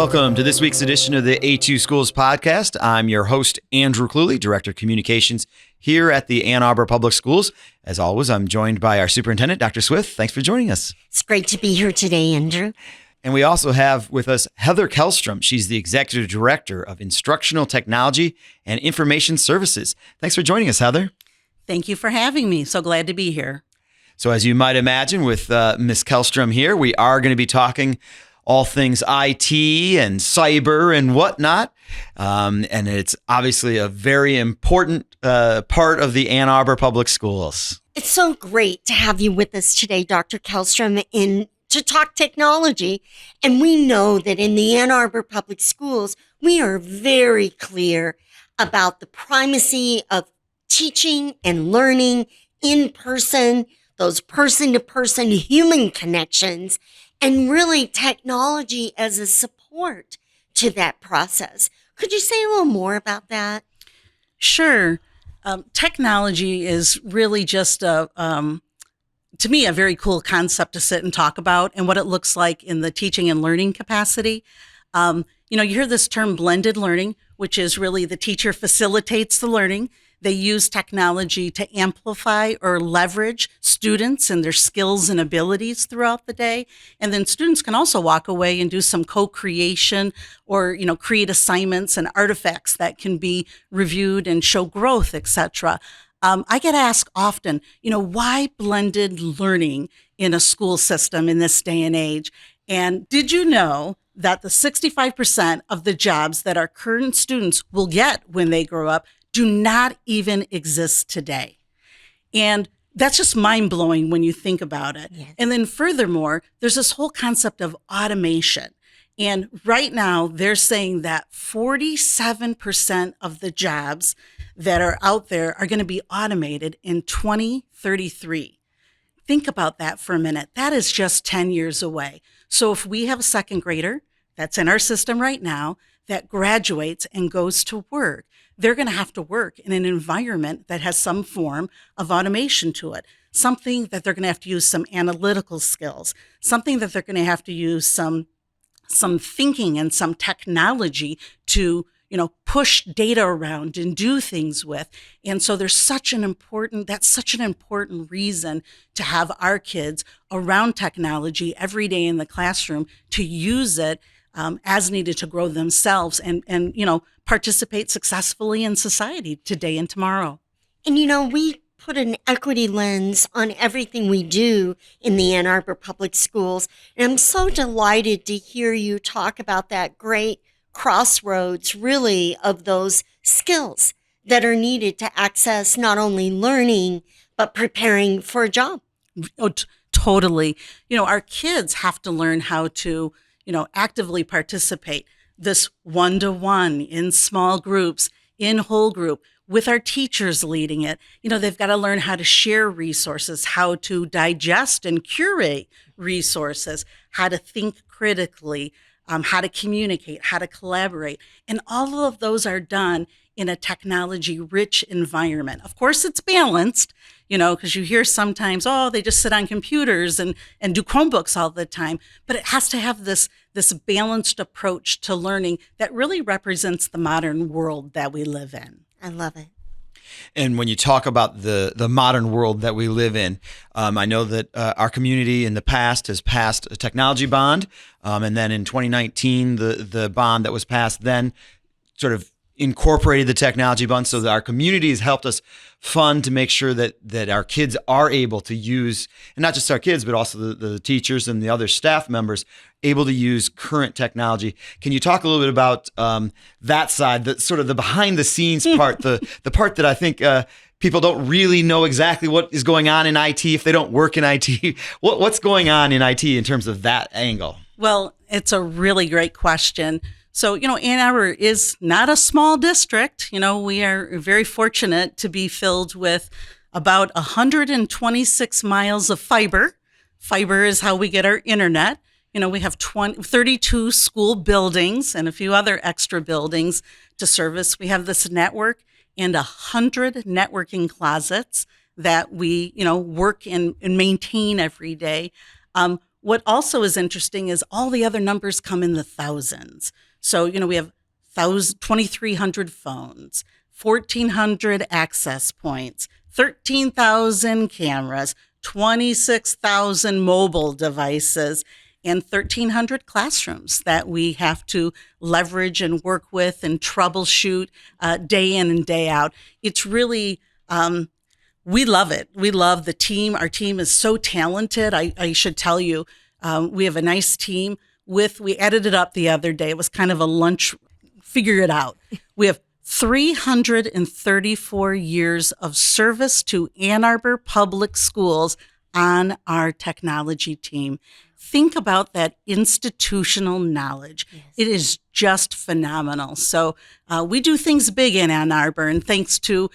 Welcome to this week's edition of the A2 Schools podcast. I'm your host, Andrew Cluley, Director of Communications here at the Ann Arbor Public Schools. As always, I'm joined by our superintendent, Dr. Swift. Thanks for joining us. It's great to be here today, Andrew. And we also have with us Heather Kellstrom. She's the Executive Director of Instructional Technology and Information Services. Thanks for joining us, Heather. Thank you for having me. So glad to be here. So as you might imagine with Ms. Kellstrom here, we are going to be talking all things IT and cyber and whatnot. And it's obviously a very important part of the Ann Arbor Public Schools. It's so great to have you with us today, Dr. Kellstrom, to talk technology. And we know that in the Ann Arbor Public Schools, we are very clear about the primacy of teaching and learning in person, those person-to-person human connections, and really technology as a support to that process. Could you say a little more about that? Sure. Technology is really just to me, a very cool concept to sit and talk about and what it looks like in the teaching and learning capacity. You hear this term blended learning, which is really the teacher facilitates the learning. They use technology to amplify or leverage students and their skills and abilities throughout the day. And then students can also walk away and do some co-creation or, create assignments and artifacts that can be reviewed and show growth, etc. I get asked often, why blended learning in a school system in this day and age? And did you know that the 65% of the jobs that our current students will get when they grow up do not even exist today? And that's just mind-blowing when you think about it. Yes. And then furthermore, there's this whole concept of automation. And right now, they're saying that 47% of the jobs that are out there are going to be automated in 2033. Think about that for a minute. That is just 10 years away. So if we have a second grader that's in our system right now that graduates and goes to work, they're going to have to work in an environment that has some form of automation to it, something that they're going to have to use some analytical skills, something that they're going to have to use some thinking and some technology to, push data around and do things with. And so that's such an important reason to have our kids around technology every day in the classroom to use it as needed to grow themselves and participate successfully in society today and tomorrow. And we put an equity lens on everything we do in the Ann Arbor Public Schools. And I'm so delighted to hear you talk about that great crossroads, really, of those skills that are needed to access not only learning, but preparing for a job. Oh, totally. Our kids have to learn how to actively participate this one-to-one in small groups, in whole group, with our teachers leading it. They've got to learn how to share resources, how to digest and curate resources, how to think critically, how to communicate, how to collaborate. And all of those are done in a technology-rich environment. Of course, it's balanced, because you hear sometimes, they just sit on computers and do Chromebooks all the time. But it has to have this balanced approach to learning that really represents the modern world that we live in. I love it. And when you talk about the modern world that we live in, I know that our community in the past has passed a technology bond. And then in 2019, the bond that was passed then sort of incorporated the technology bond, so that our community has helped us fund to make sure that our kids are able to use, and not just our kids, but also the teachers and the other staff members able to use current technology. Can you talk a little bit about that side, the sort of the behind the scenes part, the part that I think people don't really know exactly what is going on in IT if they don't work in IT. What's going on in IT in terms of that angle? Well, it's a really great question. So, Ann Arbor is not a small district. We are very fortunate to be filled with about 126 miles of fiber. Fiber is how we get our internet. We have 32 school buildings and a few other extra buildings to service. We have this network and 100 networking closets that we, work and maintain every day. What also is interesting is all the other numbers come in the thousands. So, we have 2,300 phones, 1,400 access points, 13,000 cameras, 26,000 mobile devices, and 1,300 classrooms that we have to leverage and work with and troubleshoot day in and day out. It's really, we love it. We love the team. Our team is so talented. I should tell you, we have a nice team we added it up the other day. It was kind of a lunch, figure it out. We have 334 years of service to Ann Arbor Public Schools on our technology team. Think about that institutional knowledge. Yes. It is just phenomenal. So we do things big in Ann Arbor, and thanks to,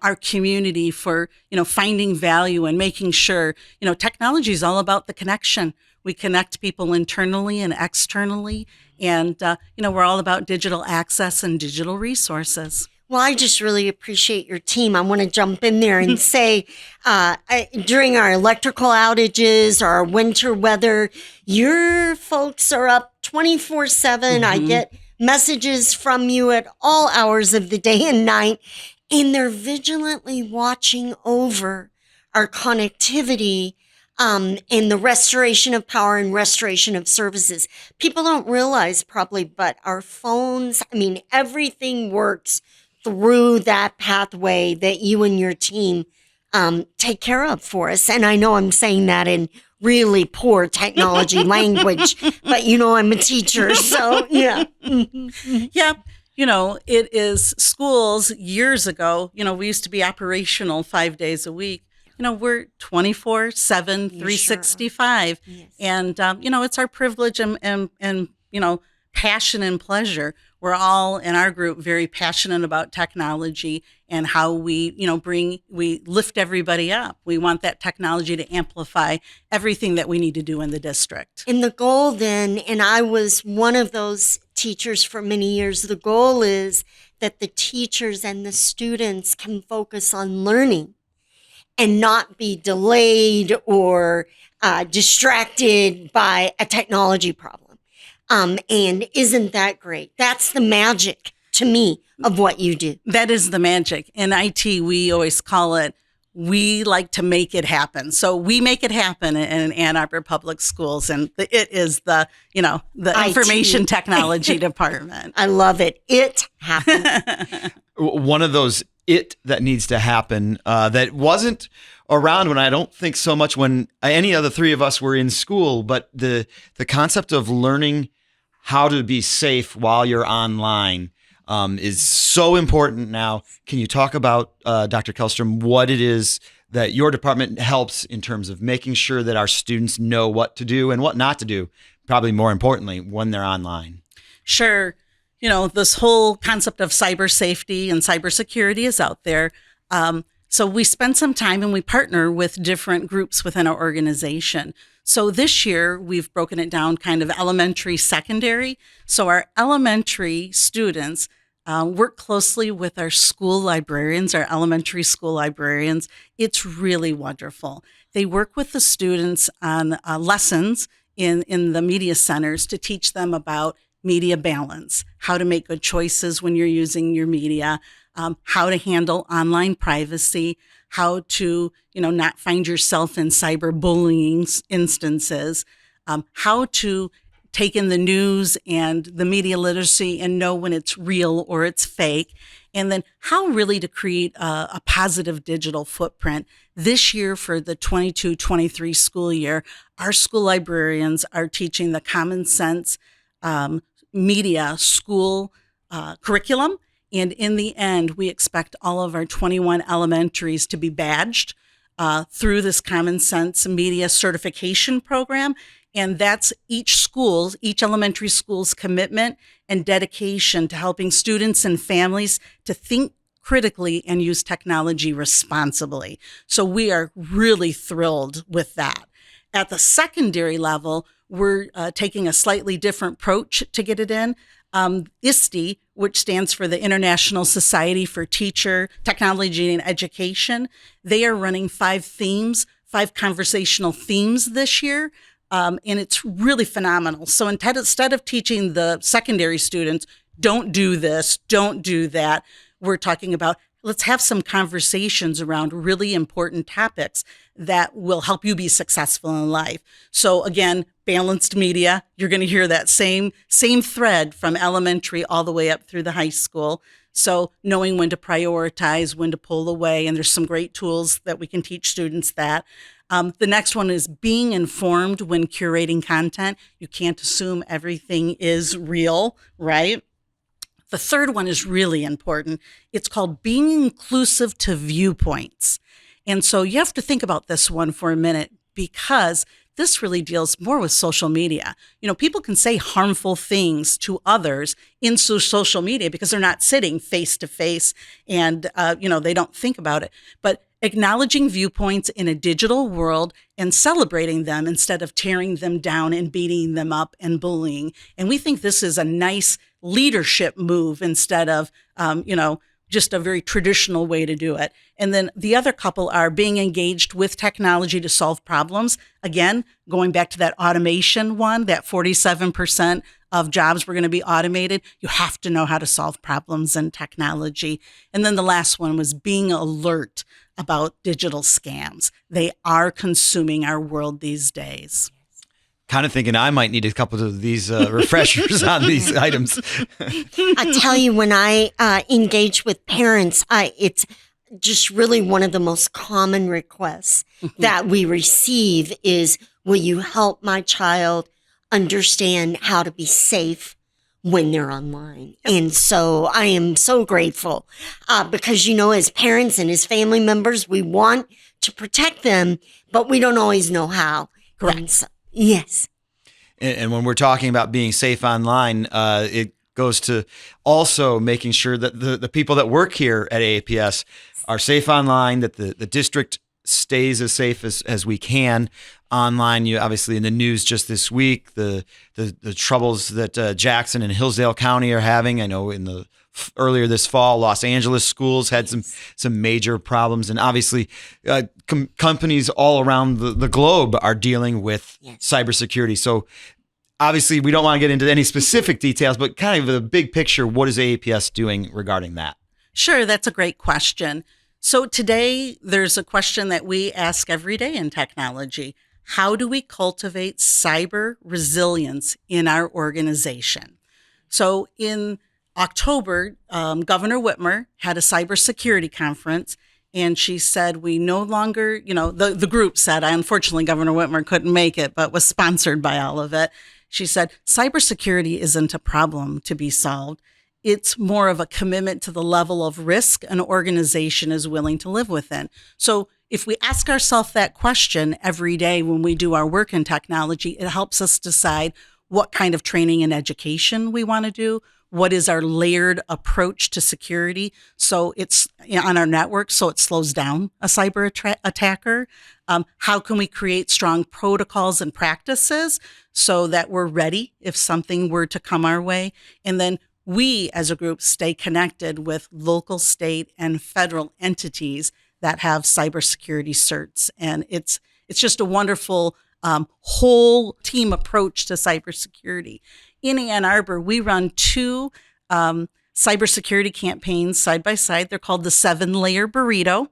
our community for, finding value and making sure, technology is all about the connection. We connect people internally and externally, and, we're all about digital access and digital resources. Well, I just really appreciate your team. I want to jump in there and say, during our electrical outages or our winter weather, your folks are up 24/7. I get messages from you at all hours of the day and night, and they're vigilantly watching over our connectivity and the restoration of power and restoration of services. People don't realize probably, but our phones, everything works through that pathway that you and your team take care of for us. And I know I'm saying that in really poor technology language, but I'm a teacher, so yeah. Yeah. It is schools years ago, we used to be operational 5 days a week. We're 24/7, 365. Sure. Yes. And, it's our privilege and passion and pleasure. We're all in our group very passionate about technology and how we lift everybody up. We want that technology to amplify everything that we need to do in the district. And the goal then, and I was one of those teachers for many years, the goal is that the teachers and the students can focus on learning and not be delayed or distracted by a technology problem. And isn't that great? That's the magic to me of what you do. That is the magic. In IT, we always call it, we like to make it happen. So we make it happen in Ann Arbor Public Schools, and it is the information technology department. I love it. It happens. One of those that needs to happen that wasn't around when I don't think so much when any of the three of us were in school, but the concept of learning how to be safe while you're online is so important now. Can you talk about, Dr. Kellstrom, what it is that your department helps in terms of making sure that our students know what to do and what not to do, probably more importantly, when they're online? Sure. This whole concept of cyber safety and cybersecurity is out there. So we spend some time and we partner with different groups within our organization. So this year we've broken it down kind of elementary, secondary. So our elementary students work closely with our school librarians, our elementary school librarians. It's really wonderful. They work with the students on lessons in the media centers to teach them about media balance, how to make good choices when you're using your media, how to handle online privacy, how to, not find yourself in cyberbullying instances, how to take in the news and the media literacy and know when it's real or it's fake, and then how really to create a positive digital footprint. This year for the 22-23 school year, our school librarians are teaching the common sense media school curriculum. And in the end, we expect all of our 21 elementaries to be badged through this common sense media certification program. And that's each elementary school's commitment and dedication to helping students and families to think critically and use technology responsibly. So we are really thrilled with that. At the secondary level, we're taking a slightly different approach to get it in. ISTE, which stands for the International Society for Teacher, Technology, and Education, they are running 5 conversational themes this year. And it's really phenomenal. So instead of teaching the secondary students, don't do this, don't do that, we're talking about, let's have some conversations around really important topics that will help you be successful in life. So again, balanced media, you're going to hear that same thread from elementary all the way up through the high school. So knowing when to prioritize, when to pull away, and there's some great tools that we can teach students that. The next one is being informed when curating content. You can't assume everything is real, right? The third one is really important. It's called being inclusive to viewpoints. And so you have to think about this one for a minute, because this really deals more with social media. People can say harmful things to others in social media because they're not sitting face to face and, they don't think about it. But acknowledging viewpoints in a digital world and celebrating them instead of tearing them down and beating them up and bullying. And we think this is a nice leadership move instead of, just a very traditional way to do it. And then the other couple are being engaged with technology to solve problems. Again, going back to that automation one, that 47% of jobs were going to be automated. You have to know how to solve problems in technology. And then the last one was being alert about digital scams. They are consuming our world these days. Kind of thinking I might need a couple of these refreshers on these items. I tell you, when I engage with parents, it's just really one of the most common requests that we receive is, will you help my child understand how to be safe when they're online? And so I am so grateful because, as parents and as family members, we want to protect them, but we don't always know how. Correct. So, yes. And when we're talking about being safe online, it goes to also making sure that the people that work here at AAPS are safe online, that the district stays as safe as we can online. You obviously in the news just this week, the troubles that Jackson and Hillsdale County are having. I know earlier this fall, Los Angeles schools had some major problems, and obviously companies all around the globe are dealing with cybersecurity. So obviously we don't want to get into any specific details, but kind of the big picture, what is AAPS doing regarding that? Sure, that's a great question. So today there's a question that we ask every day in technology. How do we cultivate cyber resilience in our organization? So in October, Governor Whitmer had a cybersecurity conference, and she said we no longer, the group said, unfortunately Governor Whitmer couldn't make it, but was sponsored by all of it. She said, cybersecurity isn't a problem to be solved. It's more of a commitment to the level of risk an organization is willing to live within. So if we ask ourselves that question every day when we do our work in technology, it helps us decide what kind of training and education we want to do. What is our layered approach to security? So it's on our network, so it slows down a cyber attacker. How can we create strong protocols and practices so that we're ready if something were to come our way? And then we as a group stay connected with local, state, and federal entities that have cybersecurity certs. And it's just a wonderful whole team approach to cybersecurity. In Ann Arbor, we run two cybersecurity campaigns side by side. They're called the 7-Layer Burrito.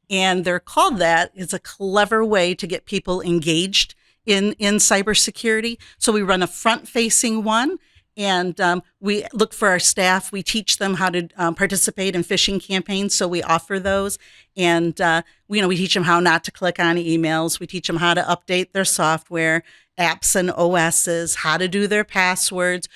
And they're called that. It's a clever way to get people engaged in cybersecurity. So we run a front-facing one. And we look for our staff. We teach them how to participate in phishing campaigns. So we offer those. And, we teach them how not to click on emails. We teach them how to update their software, apps and OSs, how to do their passwords,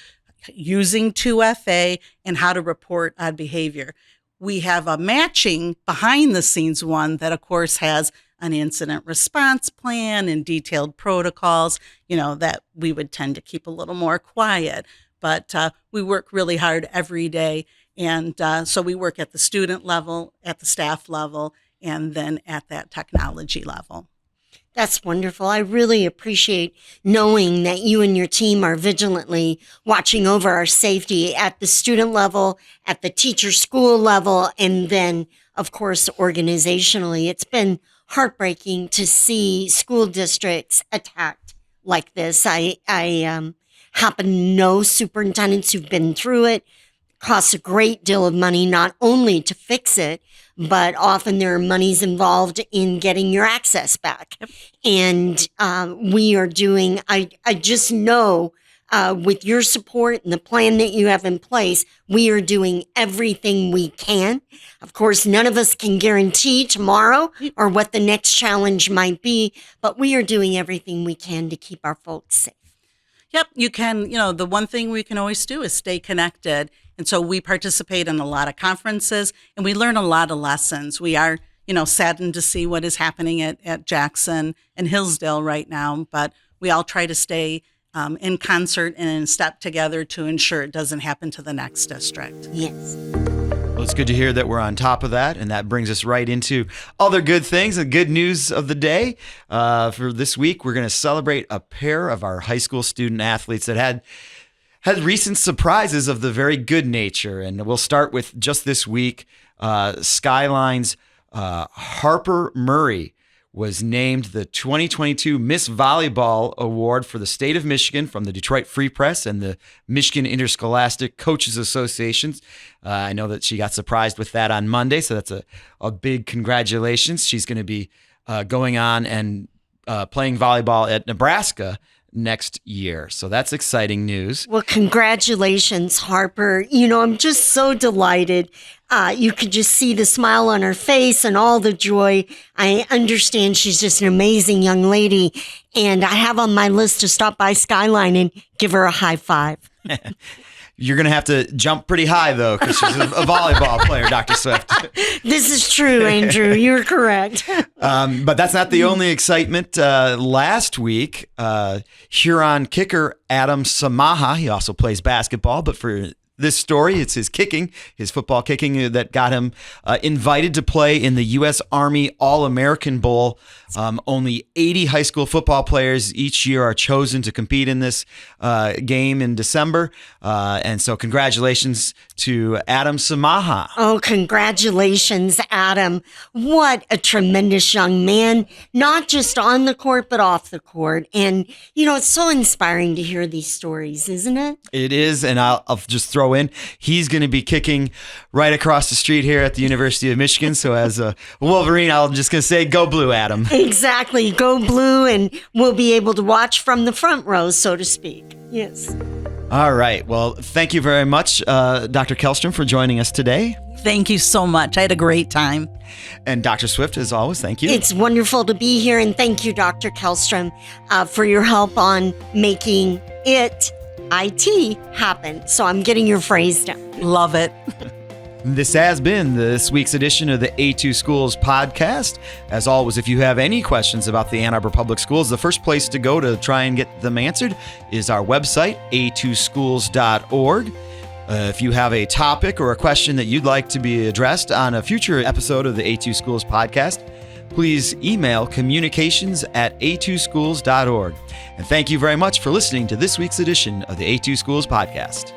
using 2FA, and how to report on behavior. We have a matching behind the scenes one that, of course, has an incident response plan and detailed protocols, that we would tend to keep a little more quiet. But we work really hard every day. And so we work at the student level, at the staff level, and then at that technology level. That's wonderful. I really appreciate knowing that you and your team are vigilantly watching over our safety at the student level, at the teacher school level, and then, of course, organizationally. It's been heartbreaking to see school districts attacked like this. I happen to know superintendents who've been through it. Costs a great deal of money, not only to fix it, but often there are monies involved in getting your access back. Yep. And we are doing, I just know with your support and the plan that you have in place, we are doing everything we can. Of course, none of us can guarantee tomorrow or what the next challenge might be, but we are doing everything we can to keep our folks safe. Yep, you can, the one thing we can always do is stay connected. And so we participate in a lot of conferences and we learn a lot of lessons. We are, saddened to see what is happening at Jackson and Hillsdale right now, but we all try to stay in concert and in step together to ensure it doesn't happen to the next district. Yes. Well, it's good to hear that we're on top of that, and that brings us right into other good things and good news of the day. For this week, we're going to celebrate a pair of our high school student athletes that had recent surprises of the very good nature, and we'll start with just this week. Skyline's Harper Murray was named the 2022 Miss Volleyball Award for the state of Michigan from the Detroit Free Press and the Michigan Interscholastic Coaches Associations. I know that she got surprised with that on Monday, so that's a big congratulations. She's going to be going on and playing volleyball at Nebraska next year. So that's exciting news. Well, congratulations, Harper. I'm just so delighted. You could just see the smile on her face and all the joy. I understand she's just an amazing young lady. And I have on my list to stop by Skyline and give her a high five. You're going to have to jump pretty high, though, because she's a volleyball player, Dr. Swift. This is true, Andrew. You're correct. But that's not the only excitement. Last week, Huron kicker Adam Samaha, he also plays basketball, but for this story, it's his football kicking that got him invited to play in the U.S. Army All-American Bowl. Only 80 high school football players each year are chosen to compete in this game in December. And so congratulations to Adam Samaha. Oh, congratulations, Adam. What a tremendous young man, not just on the court, but off the court. And, it's so inspiring to hear these stories, isn't it? It is. And I'll just throw in, he's going to be kicking right across the street here at the University of Michigan. So as a Wolverine, I'm just going to say, go blue, Adam. Exactly. Go blue, and we'll be able to watch from the front row, so to speak. Yes. All right. Well, thank you very much, Dr. Kellstrom, for joining us today. Thank you so much. I had a great time. And Dr. Swift, as always, thank you. It's wonderful to be here, and thank you, Dr. Kellstrom, for your help on making IT happen. So I'm getting your phrase down. Love it. This has been this week's edition of the A2 Schools podcast. As always, if you have any questions about the Ann Arbor Public Schools, the first place to go to try and get them answered is our website, a2schools.org. If you have a topic or a question that you'd like to be addressed on a future episode of the A2 Schools podcast, please email communications@a2schools.org. And thank you very much for listening to this week's edition of the A2 Schools podcast.